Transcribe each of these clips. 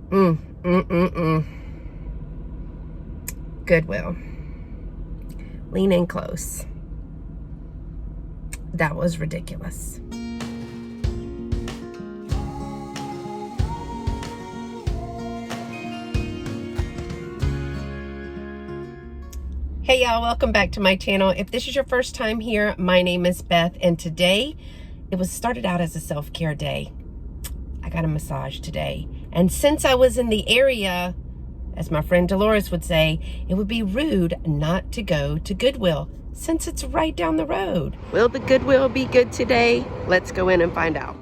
Mm, mm, mm, mm. Goodwill. Lean in close. That was ridiculous. Hey y'all, welcome back to my channel. If this is your first time here, my name is Beth, and today it was started out as a self-care day. I got a massage today, and since I was in the area, as my friend Dolores would say, it would be rude not to go to Goodwill since it's right down the road. Will the Goodwill be good today? Let's go in and find out.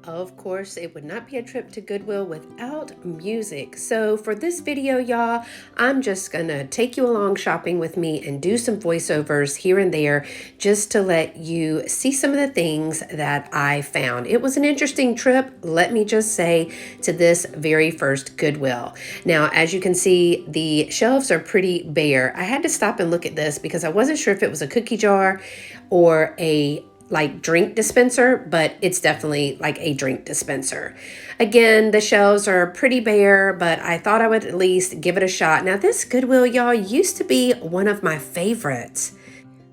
Of course, it would not be a trip to Goodwill without music. So for this video, y'all, I'm just gonna take you along shopping with me and do some voiceovers here and there just to let you see some of the things that I found. It was an interesting trip, let me just say, to this very first Goodwill. Now, as you can see, the shelves are pretty bare. I had to stop and look at this because I wasn't sure if it was a cookie jar or a drink dispenser, but it's definitely like a drink dispenser. Again, the shelves are pretty bare, but I thought I would at least give it a shot. Now, this Goodwill, y'all, used to be one of my favorites,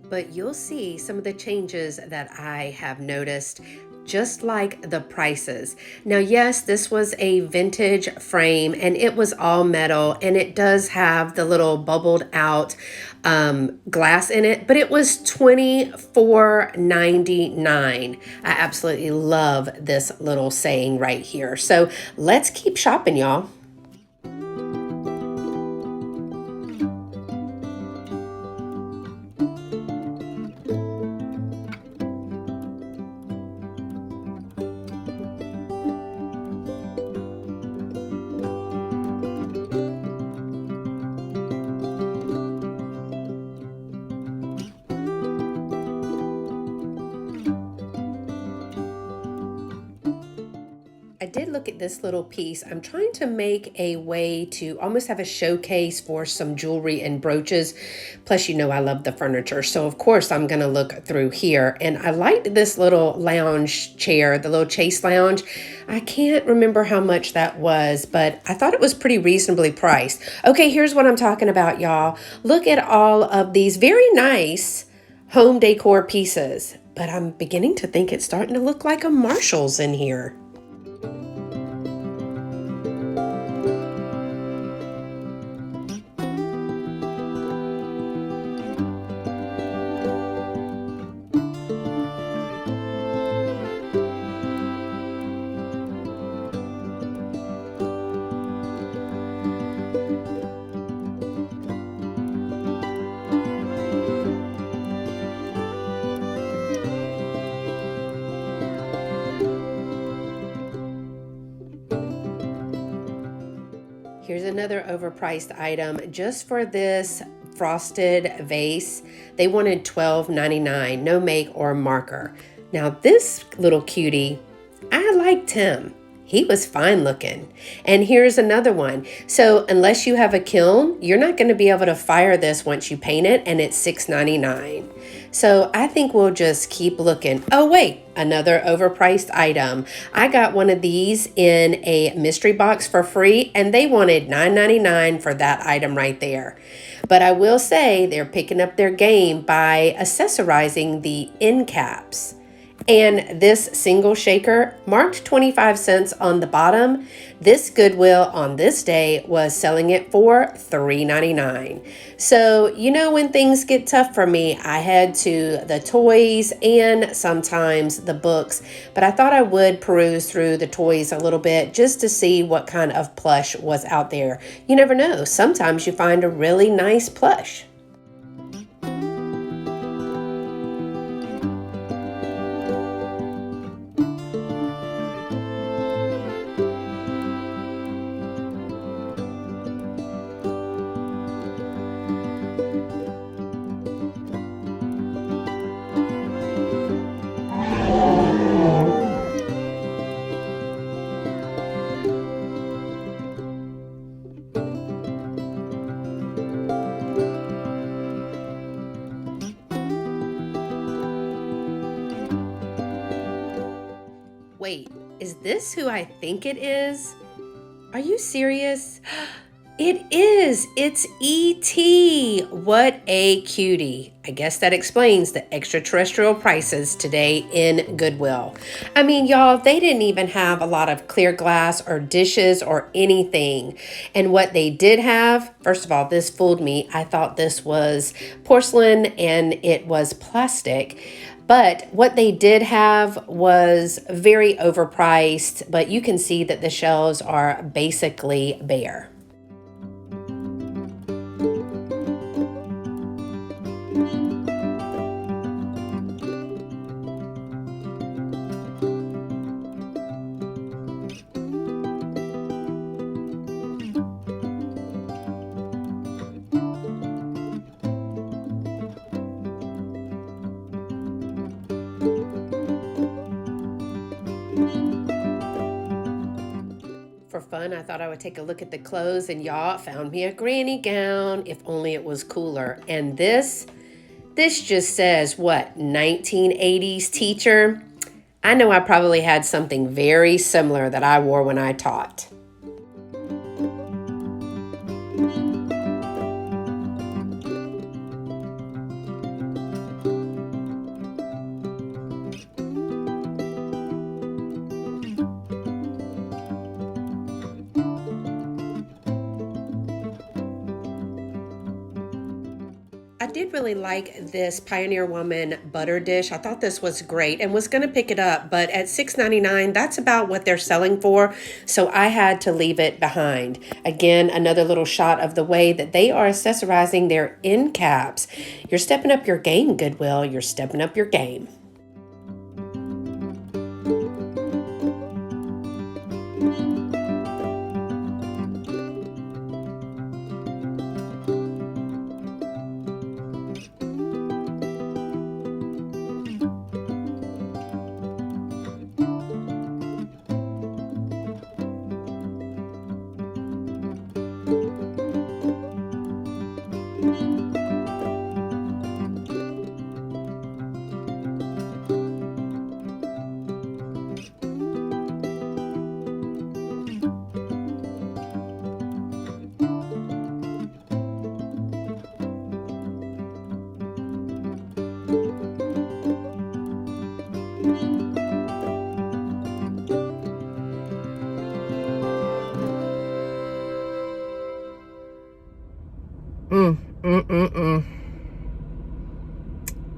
but you'll see some of the changes that I have noticed, just like the prices. Now, yes, this was a vintage frame and it was all metal, and it does have the little bubbled out glass in it, but it was $24.99. I absolutely love this little saying right here. So let's keep shopping, y'all. I did look at this little piece. I'm trying to make a way to almost have a showcase for some jewelry and brooches. Plus, you know, I love the furniture. So of course I'm going to look through here. And I liked this little lounge chair, the little chase lounge. I can't remember how much that was, but I thought it was pretty reasonably priced. Okay, here's what I'm talking about, y'all. Look at all of these very nice home decor pieces. But I'm beginning to think it's starting to look like a Marshall's in here. Here's another overpriced item just for this frosted vase. They wanted $12.99, no make or marker. Now this little cutie, I liked him. He was fine looking. And here's another one. So unless you have a kiln, you're not going to be able to fire this once you paint it, and it's $6.99. So I think we'll just keep looking. Oh wait, another overpriced item. I got one of these in a mystery box for free, and they wanted $9.99 for that item right there. But I will say they're picking up their game by accessorizing the end caps. And this single shaker marked 25 cents on the bottom. This Goodwill on this day was selling it for $3.99. So, you know, when things get tough for me, I head to the toys and sometimes the books. But I thought I would peruse through the toys a little bit just to see what kind of plush was out there. You never know. Sometimes you find a really nice plush. Wait, is this who I think it is? Are you serious? It is. It's E.T. What a cutie. I guess that explains the extraterrestrial prices today in Goodwill. I mean, y'all, they didn't even have a lot of clear glass or dishes or anything. And what they did have, first of all, this fooled me. I thought this was porcelain and it was plastic. But what they did have was very overpriced, but you can see that the shelves are basically bare. For fun, I thought I would take a look at the clothes, and y'all found me a granny gown, if only it was cooler. And this just says, what, 1980s teacher? I know I probably had something very similar that I wore when I taught. I did really like this Pioneer Woman butter dish. I thought this was great and was going to pick it up, but at $6.99, that's about what they're selling for, so I had to leave it behind. Again, another little shot of the way that they are accessorizing their end caps. You're stepping up your game, Goodwill. You're stepping up your game.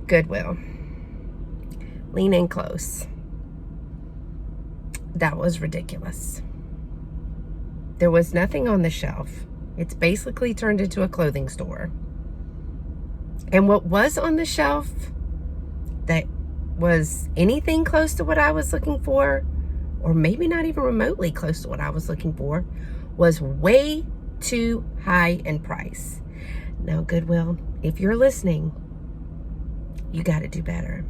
Goodwill. Lean in close. That was ridiculous. There was nothing on the shelf. It's basically turned into a clothing store. And what was on the shelf that was anything close to what I was looking for, or maybe not even remotely close to what I was looking for, was way too high in price. Now, Goodwill, if you're listening, you got to do better.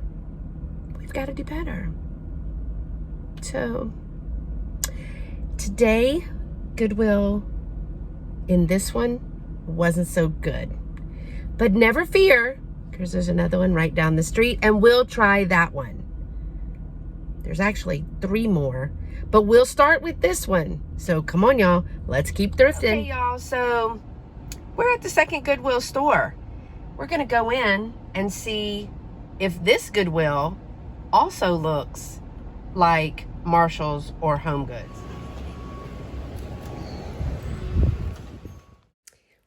We've got to do better. So, today, Goodwill in this one wasn't so good. But never fear, because there's another one right down the street, and we'll try that one. There's actually 3 more, but we'll start with this one. So come on, y'all. Let's keep thrifting. Okay, y'all. So we're at the second Goodwill store. We're going to go in and see if this Goodwill also looks like Marshall's or Home Goods.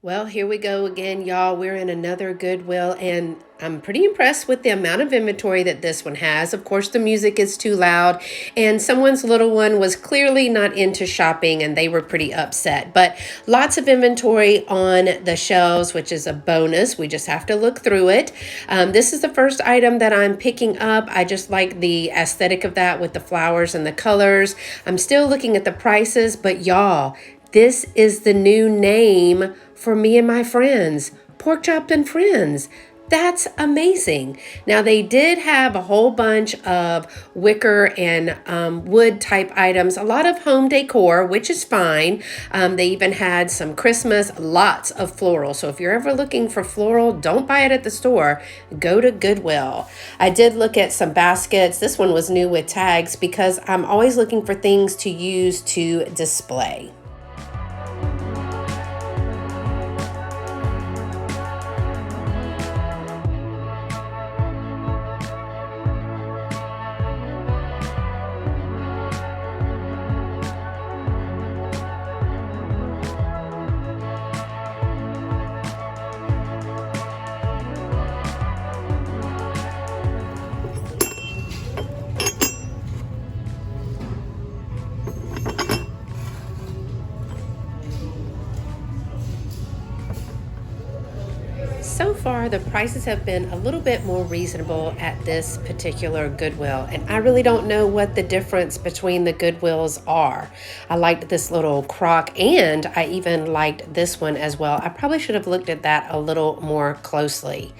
Well, here we go again, y'all. We're in another Goodwill, and I'm pretty impressed with the amount of inventory that this one has. Of course, the music is too loud, and someone's little one was clearly not into shopping, and they were pretty upset. But lots of inventory on the shelves, which is a bonus. We just have to look through it. This is the first item that I'm picking up. I just like the aesthetic of that with the flowers and the colors. I'm still looking at the prices, but y'all, this is the new name for me and my friends, Pork Chop and Friends. That's amazing. Now, they did have a whole bunch of wicker and wood type items, a lot of home decor, which is fine. They even had some Christmas, lots of floral. So if you're ever looking for floral, don't buy it at the store. Go to Goodwill. I did look at some baskets. This one was new with tags because I'm always looking for things to use to display. far the prices have been a little bit more reasonable at this particular Goodwill, and I really don't know what the difference between the Goodwills are. I liked this little crock, and I even liked this one as well. I probably should have looked at that a little more closely.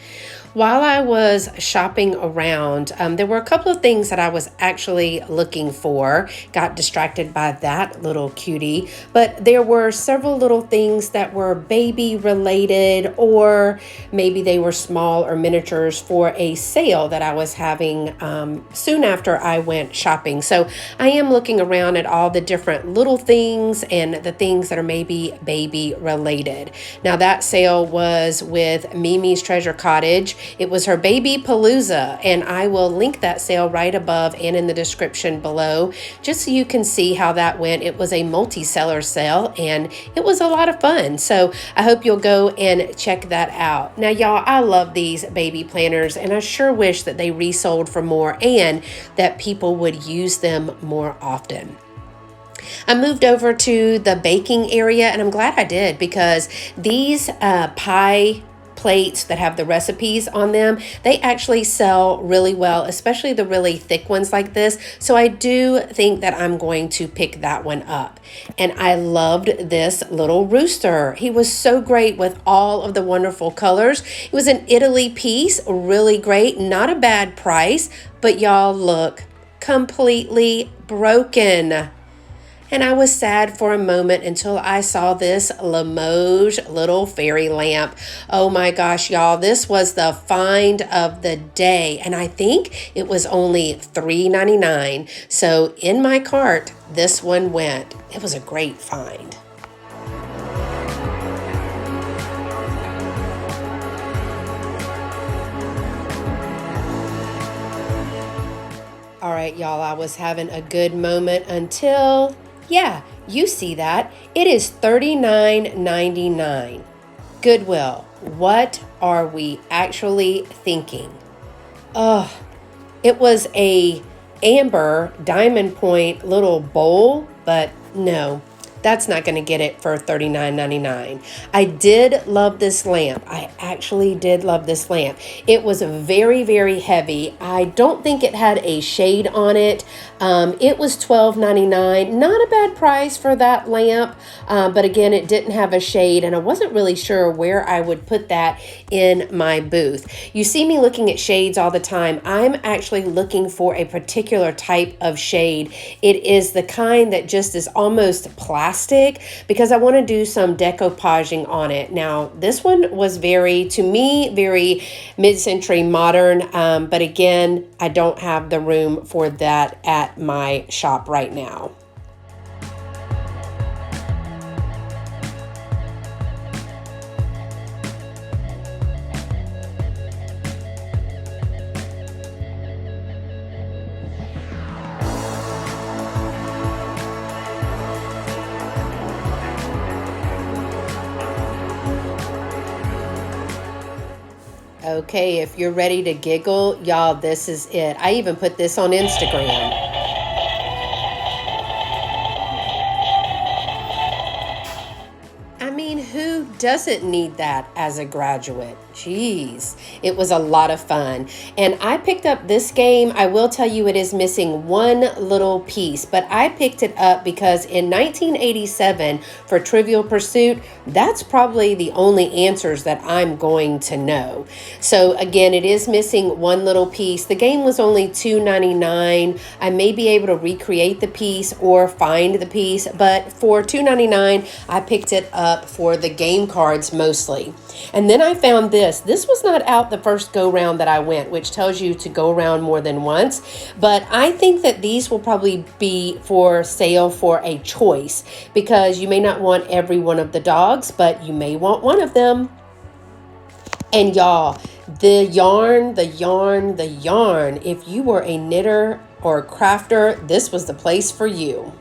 While I was shopping around, there were a couple of things that I was actually looking for. Got distracted by that little cutie, but there were several little things that were baby related, or maybe they were small or miniatures for a sale that I was having soon after I went shopping. So I am looking around at all the different little things and the things that are maybe baby related. Now that sale was with Mimi's Treasure Cottage. It was her Baby Palooza, and I will link that sale right above and in the description below, just so you can see how that went. It was a multi-seller sale, and it was a lot of fun. So I hope you'll go and check that out. Now, y'all, I love these baby planners, and I sure wish that they resold for more and that people would use them more often. I moved over to the baking area, and I'm glad I did, because these pie plates that have the recipes on them, they actually sell really well, especially the really thick ones like this. So I do think that I'm going to pick that one up. And I loved this little rooster. He was so great with all of the wonderful colors. It was an Italy piece, really great, not a bad price, but y'all, look, completely broken. And I was sad for a moment until I saw this Limoges little fairy lamp. Oh my gosh, y'all, this was the find of the day. And I think it was only $3.99. So in my cart, this one went. It was a great find. All right, y'all, I was having a good moment until... yeah, you see that. It is $39.99. Goodwill, what are we actually thinking? Oh, it was a amber diamond point little bowl, but no, that's not going to get it for $39.99. I did love this lamp. I actually did love this lamp. It was very, very heavy. I don't think it had a shade on it. It was $12.99. Not a bad price for that lamp, but again, it didn't have a shade, and I wasn't really sure where I would put that in my booth. You see me looking at shades all the time. I'm actually looking for a particular type of shade. It is the kind that just is almost plastic, because I want to do some decoupaging on it. Now, this one was to me, very mid-century modern, but again, I don't have the room for that at my shop right now. Okay, if you're ready to giggle, y'all, this is it. I even put this on Instagram. I mean, who doesn't need that as a graduate? Jeez, it was a lot of fun. And I picked up this game. I will tell you it is missing one little piece, but I picked it up because in 1987 for Trivial Pursuit, that's probably the only answers that I'm going to know. So again, it is missing one little piece. The game was only $2.99. I may be able to recreate the piece or find the piece, but for $2.99, I picked it up for the game cards mostly. And then I found this. This was not out the first go round that I went, which tells you to go around more than once. But I think that these will probably be for sale for a choice, because you may not want every one of the dogs, but you may want one of them. And y'all, the yarn. If you were a knitter or a crafter, this was the place for you.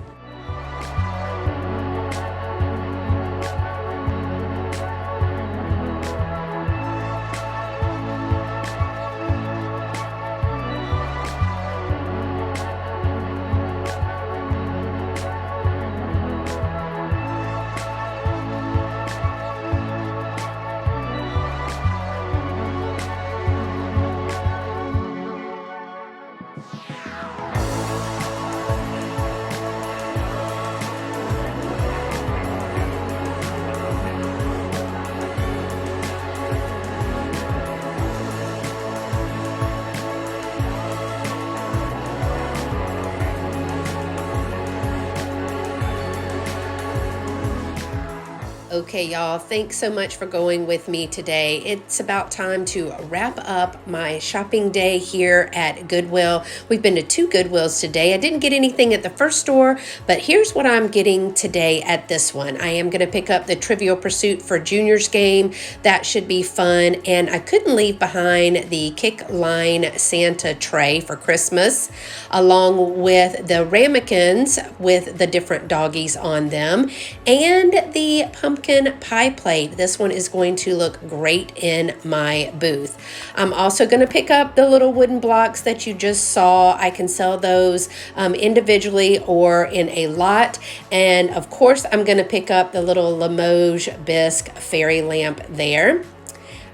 Okay, y'all, thanks so much for going with me today. It's about time to wrap up my shopping day here at Goodwill. We've been to 2 Goodwills today. I didn't get anything at the first store, but here's what I'm getting today at this one. I am going to pick up the Trivial Pursuit for Junior's game. That should be fun. And I couldn't leave behind the Kick Line Santa tray for Christmas, along with the ramekins with the different doggies on them, and the pumpkin pie plate. This one is going to look great in my booth. I'm also going to pick up the little wooden blocks that you just saw. I can sell those individually or in a lot. And of course, I'm going to pick up the little Limoges bisque fairy lamp there.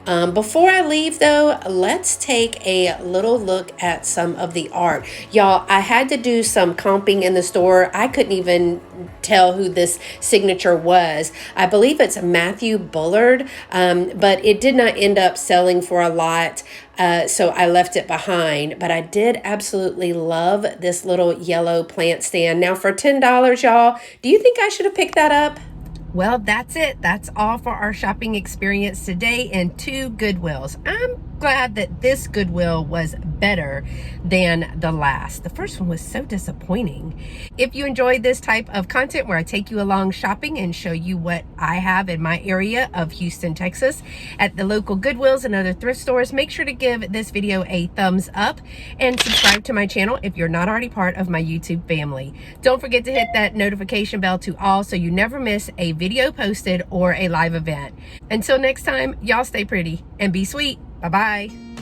Before I leave though, let's take a little look at some of the art. Y'all, I had to do some comping in the store. I couldn't even tell who this signature was. I believe it's Matthew Bullard, but it did not end up selling for a lot. So I left it behind, but I did absolutely love this little yellow plant stand. Now for $10, y'all, do you think I should have picked that up? Well, that's it. That's all for our shopping experience today in 2 Goodwills. I'm glad that this Goodwill was better than the last. The first one was so disappointing. If you enjoyed this type of content where I take you along shopping and show you what I have in my area of Houston, Texas at the local Goodwills and other thrift stores, make sure to give this video a thumbs up and subscribe to my channel if you're not already part of my YouTube family. Don't forget to hit that notification bell to all so you never miss a video posted or a live event. Until next time, y'all stay pretty and be sweet. Bye-bye.